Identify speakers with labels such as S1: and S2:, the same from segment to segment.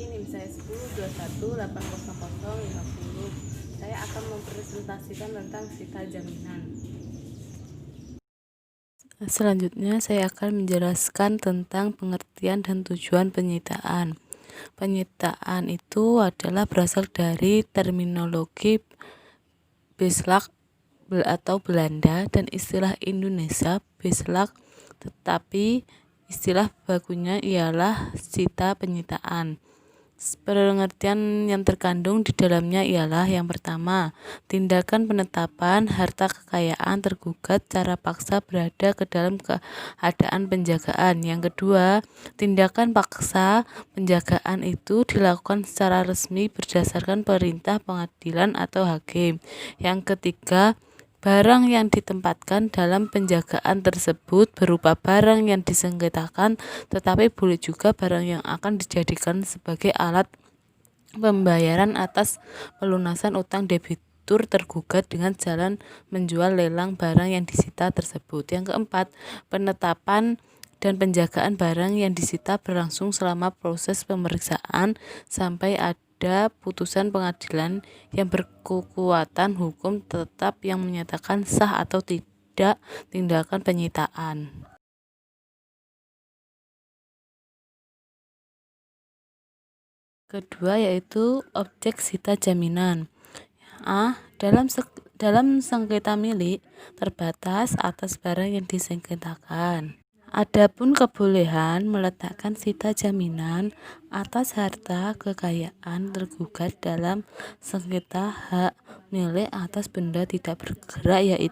S1: NIM saya 1021800050. Saya akan mempresentasikan tentang sita jaminan. Selanjutnya saya akan menjelaskan tentang pengertian dan tujuan penyitaan. Penyitaan itu adalah berasal dari terminologi Beslag atau Belanda dan istilah Indonesia Beslag, tetapi istilah bakunya ialah sita penyitaan. Pengertian yang terkandung di dalamnya ialah yang pertama, tindakan penetapan harta kekayaan tergugat secara paksa berada ke dalam keadaan penjagaan. Yang kedua, tindakan paksa penjagaan itu dilakukan secara resmi berdasarkan perintah pengadilan atau hakim. Yang ketiga, barang yang ditempatkan dalam penjagaan tersebut berupa barang yang disengketakan, tetapi boleh juga barang yang akan dijadikan sebagai alat pembayaran atas pelunasan utang debitur tergugat dengan jalan menjual lelang barang yang disita tersebut. Yang keempat, penetapan dan penjagaan barang yang disita berlangsung selama proses pemeriksaan sampai ada putusan pengadilan yang berkekuatan hukum tetap yang menyatakan sah atau tidak tindakan penyitaan. Kedua yaitu objek sita jaminan. Dalam sengketa milik terbatas atas barang yang disengketakan. Adapun kebolehan meletakkan sita jaminan atas harta kekayaan tergugat dalam sengketa hak milik atas benda tidak bergerak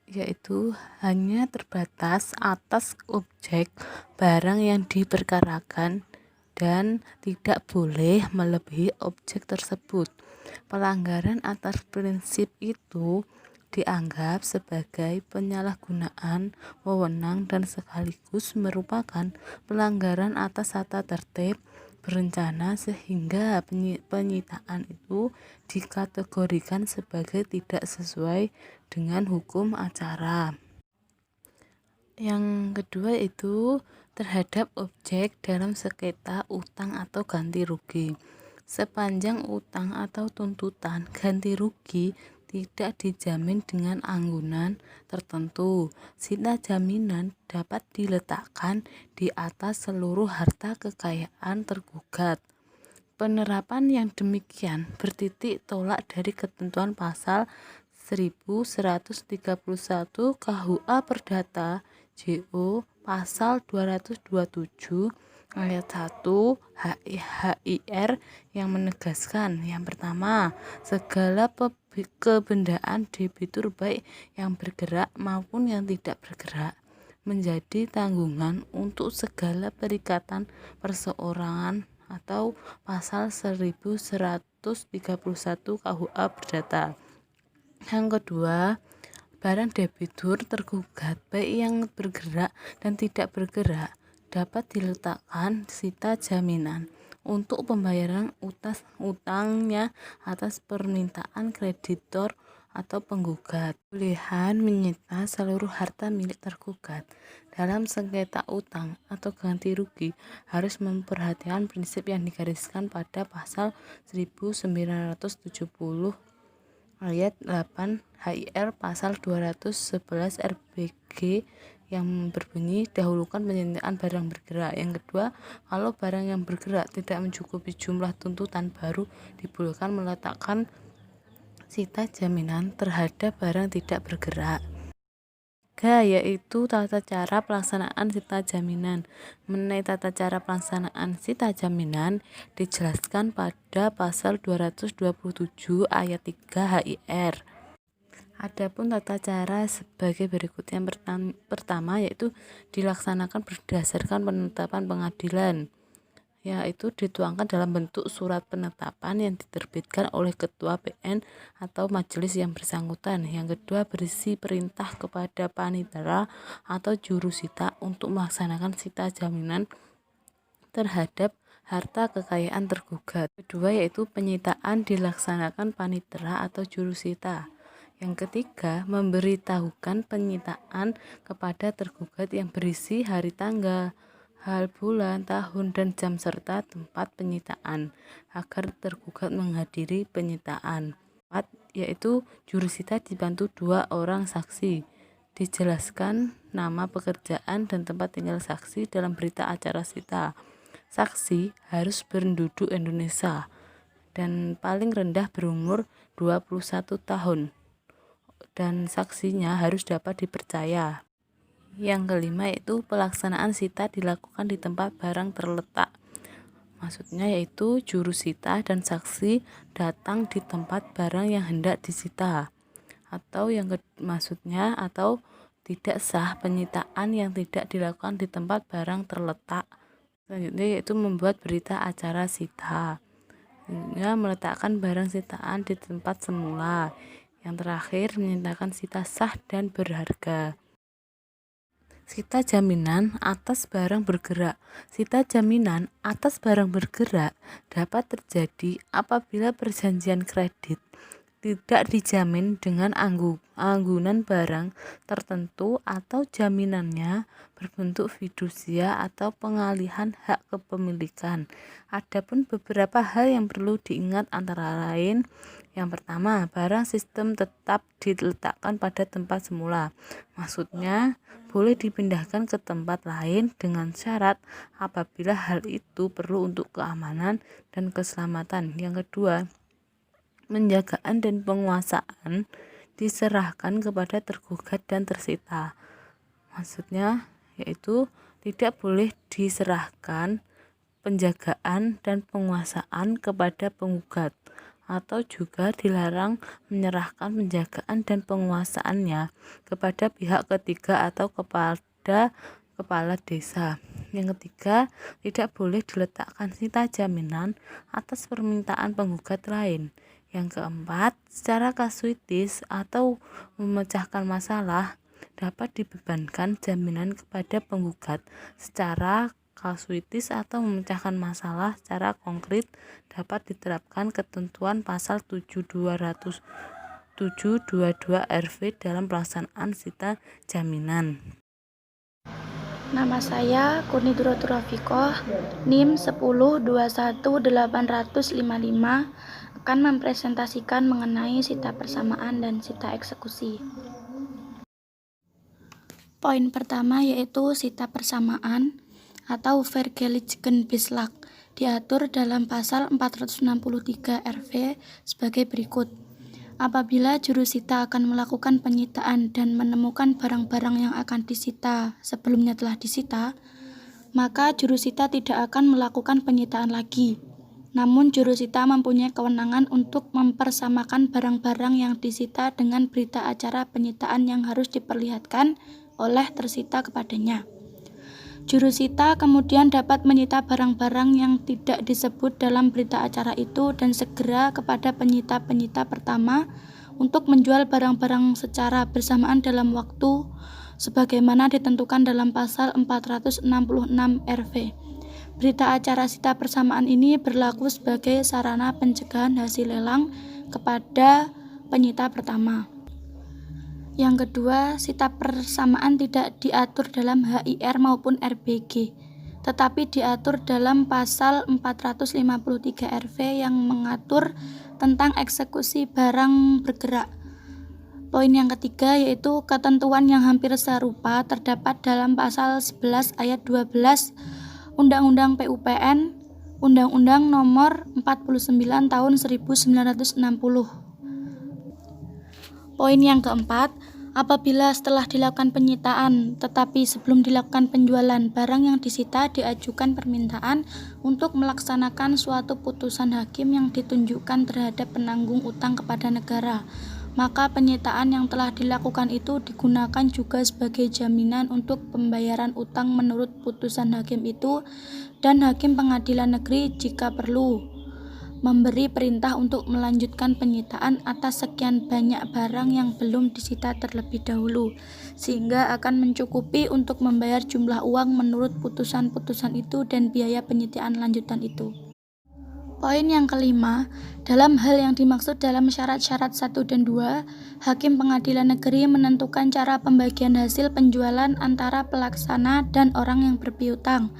S1: yaitu hanya terbatas atas objek barang yang diperkarakan dan tidak boleh melebihi objek tersebut. Pelanggaran atas prinsip itu dianggap sebagai penyalahgunaan wewenang dan sekaligus merupakan pelanggaran atas tata tertib berencana, sehingga penyitaan itu dikategorikan sebagai tidak sesuai dengan hukum acara. Yang kedua itu terhadap objek dalam sengketa utang atau ganti rugi. Sepanjang utang atau tuntutan ganti rugi tidak dijamin dengan anggunan tertentu, sita jaminan dapat diletakkan di atas seluruh harta kekayaan tergugat. Penerapan yang demikian bertitik tolak dari ketentuan pasal 1131 KUA Perdata JO pasal 227 ayat 1 HIR yang menegaskan yang pertama, segala kebendaan debitur baik yang bergerak maupun yang tidak bergerak menjadi tanggungan untuk segala perikatan perseorangan atau pasal 1131 KUA Perdata. Yang kedua, barang debitur tergugat baik yang bergerak dan tidak bergerak dapat diletakkan sita jaminan untuk pembayaran utangnya atas permintaan kreditor atau penggugat. Bolehan menyita seluruh harta milik tergugat dalam sengketa utang atau ganti rugi harus memperhatikan prinsip yang digariskan pada pasal 1970 ayat 8 HIR pasal 211 RBG yang berbunyi dahulukan penyitaan barang bergerak. Yang kedua, kalau barang yang bergerak tidak mencukupi jumlah tuntutan, baru dibolehkan meletakkan sita jaminan terhadap barang tidak bergerak. Yaitu tata cara pelaksanaan sita jaminan. Mengenai tata cara pelaksanaan sita jaminan dijelaskan pada pasal 227 ayat 3 HIR. Adapun tata cara sebagai berikut. Yang pertama yaitu dilaksanakan berdasarkan penetapan pengadilan, yaitu dituangkan dalam bentuk surat penetapan yang diterbitkan oleh ketua PN atau majelis yang bersangkutan. Yang kedua, berisi perintah kepada panitera atau jurusita untuk melaksanakan sita jaminan terhadap harta kekayaan tergugat. Kedua yaitu penyitaan dilaksanakan panitera atau jurusita. Yang ketiga, memberitahukan penyitaan kepada tergugat yang berisi hari tanggal, hal bulan, tahun, dan jam serta tempat penyitaan agar tergugat menghadiri penyitaan. 4. Yaitu jurusita dibantu 2 orang saksi. Dijelaskan nama, pekerjaan, dan tempat tinggal saksi dalam berita acara sita. Saksi harus berpenduduk Indonesia dan paling rendah berumur 21 tahun dan saksinya harus dapat dipercaya. Yang kelima yaitu pelaksanaan sita dilakukan di tempat barang terletak. Maksudnya yaitu jurusita dan saksi datang di tempat barang yang hendak disita. Atau maksudnya atau tidak sah penyitaan yang tidak dilakukan di tempat barang terletak. Selanjutnya yaitu membuat berita acara sita. Meletakkan barang sitaan di tempat semula. Yang terakhir, menyatakan sita sah dan berharga. Sita jaminan atas barang bergerak. Sita jaminan atas barang bergerak dapat terjadi apabila perjanjian kredit tidak dijamin dengan anggunan barang tertentu atau jaminannya berbentuk fidusia atau pengalihan hak kepemilikan. Adapun beberapa hal yang perlu diingat antara lain, yang pertama, barang sistem tetap diletakkan pada tempat semula. Maksudnya, boleh dipindahkan ke tempat lain dengan syarat apabila hal itu perlu untuk keamanan dan keselamatan. Yang kedua, penjagaan dan penguasaan diserahkan kepada tergugat dan tersita. Maksudnya yaitu tidak boleh diserahkan penjagaan dan penguasaan kepada penggugat atau juga dilarang menyerahkan penjagaan dan penguasaannya kepada pihak ketiga atau kepada kepala desa. Yang ketiga, tidak boleh diletakkan sita jaminan atas permintaan penggugat lain. Yang keempat, secara kasuitis atau memecahkan masalah dapat dibebankan jaminan kepada penggugat secara kasuitis atau memecahkan masalah secara konkret dapat diterapkan ketentuan pasal 722 RV dalam pelaksanaan sita jaminan.
S2: Nama saya Kurni Duratu Rafikoh, NIM 10218855, akan mempresentasikan mengenai sita persamaan dan sita eksekusi. Poin pertama yaitu sita persamaan atau Vergelegen Beslag diatur dalam pasal 463 RV sebagai berikut. Apabila jurusita akan melakukan penyitaan dan menemukan barang-barang yang akan disita sebelumnya telah disita, maka jurusita tidak akan melakukan penyitaan lagi. Namun jurusita mempunyai kewenangan untuk mempersamakan barang-barang yang disita dengan berita acara penyitaan yang harus diperlihatkan oleh tersita kepadanya. Jurusita kemudian dapat menyita barang-barang yang tidak disebut dalam berita acara itu dan segera kepada penyita-penyita pertama untuk menjual barang-barang secara bersamaan dalam waktu sebagaimana ditentukan dalam pasal 466 RV. Berita acara sita persamaan ini berlaku sebagai sarana pencegahan hasil lelang kepada penyita pertama. Yang kedua, sita persamaan tidak diatur dalam HIR maupun RBG, tetapi diatur dalam pasal 453 RV yang mengatur tentang eksekusi barang bergerak. Poin yang ketiga yaitu ketentuan yang hampir serupa terdapat dalam pasal 11 ayat 12 Undang-Undang PUPN, Undang-Undang Nomor 49 Tahun 1960. Poin yang keempat, apabila setelah dilakukan penyitaan tetapi sebelum dilakukan penjualan barang yang disita diajukan permintaan untuk melaksanakan suatu putusan hakim yang ditunjukkan terhadap penanggung utang kepada negara, maka penyitaan yang telah dilakukan itu digunakan juga sebagai jaminan untuk pembayaran utang menurut putusan hakim itu, dan hakim pengadilan negeri jika perlu memberi perintah untuk melanjutkan penyitaan atas sekian banyak barang yang belum disita terlebih dahulu, sehingga akan mencukupi untuk membayar jumlah uang menurut putusan-putusan itu dan biaya penyitaan lanjutan itu. Poin yang kelima, dalam hal yang dimaksud dalam syarat-syarat 1 dan 2, Hakim Pengadilan Negeri menentukan cara pembagian hasil penjualan antara pelaksana dan orang yang berpiutang.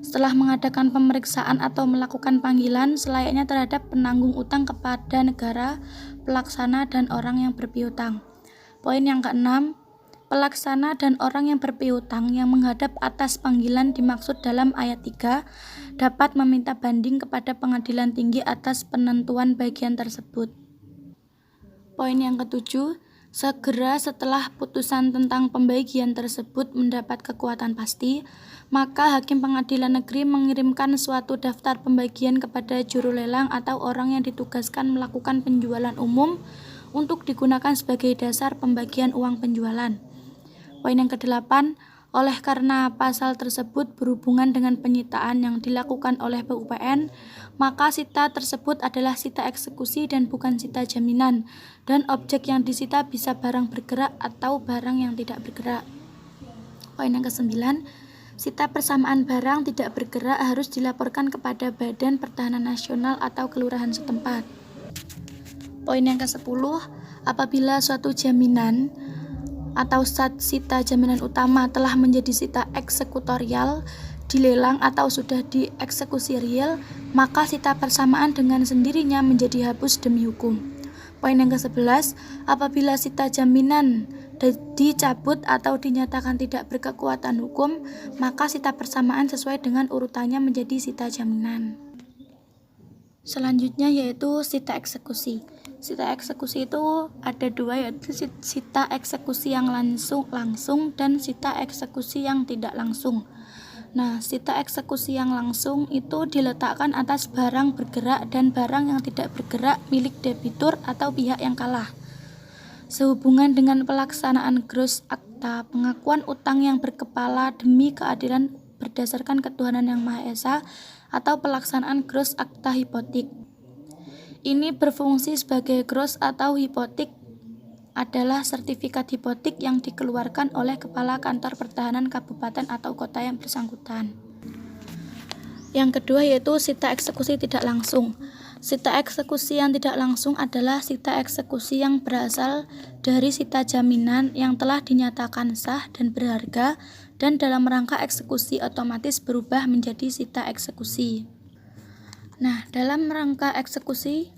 S2: Setelah mengadakan pemeriksaan atau melakukan panggilan selayaknya terhadap penanggung utang kepada negara, pelaksana, dan orang yang berpiutang. Poin yang keenam, pelaksana dan orang yang berpiutang yang menghadap atas panggilan dimaksud dalam ayat 3 dapat meminta banding kepada pengadilan tinggi atas penentuan bagian tersebut. Poin yang ketujuh, segera setelah putusan tentang pembagian tersebut mendapat kekuatan pasti, maka Hakim Pengadilan Negeri mengirimkan suatu daftar pembagian kepada juru lelang atau orang yang ditugaskan melakukan penjualan umum untuk digunakan sebagai dasar pembagian uang penjualan. Poin yang kedelapan, oleh karena pasal tersebut berhubungan dengan penyitaan yang dilakukan oleh PUPN, maka sita tersebut adalah sita eksekusi dan bukan sita jaminan, dan objek yang disita bisa barang bergerak atau barang yang tidak bergerak. Poin yang kesembilan, sita persamaan barang tidak bergerak harus dilaporkan kepada Badan Pertahanan Nasional atau kelurahan setempat. Poin yang ke-10, apabila suatu jaminan atau sita jaminan utama telah menjadi sita eksekutorial, dilelang atau sudah dieksekusi real, maka sita persamaan dengan sendirinya menjadi hapus demi hukum. Poin yang ke-11, apabila sita jaminan dicabut atau dinyatakan tidak berkekuatan hukum, maka sita persamaan sesuai dengan urutannya menjadi sita jaminan. Selanjutnya yaitu sita eksekusi. Sita eksekusi itu ada dua, yaitu sita eksekusi yang langsung dan sita eksekusi yang tidak langsung. Nah, sita eksekusi yang langsung itu diletakkan atas barang bergerak dan barang yang tidak bergerak milik debitur atau pihak yang kalah. Sehubungan dengan pelaksanaan gros akta pengakuan utang yang berkepala demi keadilan berdasarkan ketuhanan yang Maha Esa atau pelaksanaan gros akta hipotik. Ini berfungsi sebagai gros atau hipotik adalah sertifikat hipotik yang dikeluarkan oleh Kepala Kantor Pertahanan Kabupaten atau Kota yang bersangkutan. Yang kedua yaitu sita eksekusi tidak langsung. Sita eksekusi yang tidak langsung adalah sita eksekusi yang berasal dari sita jaminan yang telah dinyatakan sah dan berharga dan dalam rangka eksekusi otomatis berubah menjadi sita eksekusi. Nah, dalam rangka eksekusi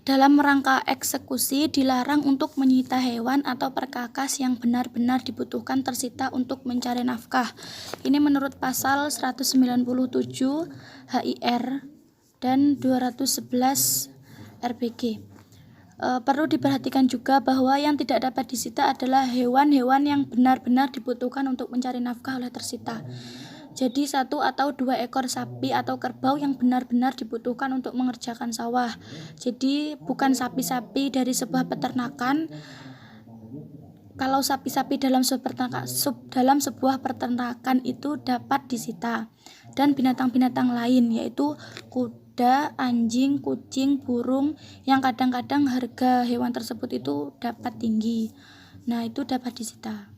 S2: dalam rangka eksekusi dilarang untuk menyita hewan atau perkakas yang benar-benar dibutuhkan tersita untuk mencari nafkah. Ini menurut pasal 197 HIR dan 211 RBG. Perlu diperhatikan juga bahwa yang tidak dapat disita adalah hewan-hewan yang benar-benar dibutuhkan untuk mencari nafkah oleh tersita. Jadi 1 atau 2 ekor sapi atau kerbau yang benar-benar dibutuhkan untuk mengerjakan sawah. Jadi bukan sapi-sapi dari sebuah peternakan. Kalau sapi-sapi dalam sebuah peternakan itu dapat disita. Dan binatang-binatang lain yaitu kuda, anjing, kucing, burung yang kadang-kadang harga hewan tersebut itu dapat tinggi. Nah, itu dapat disita.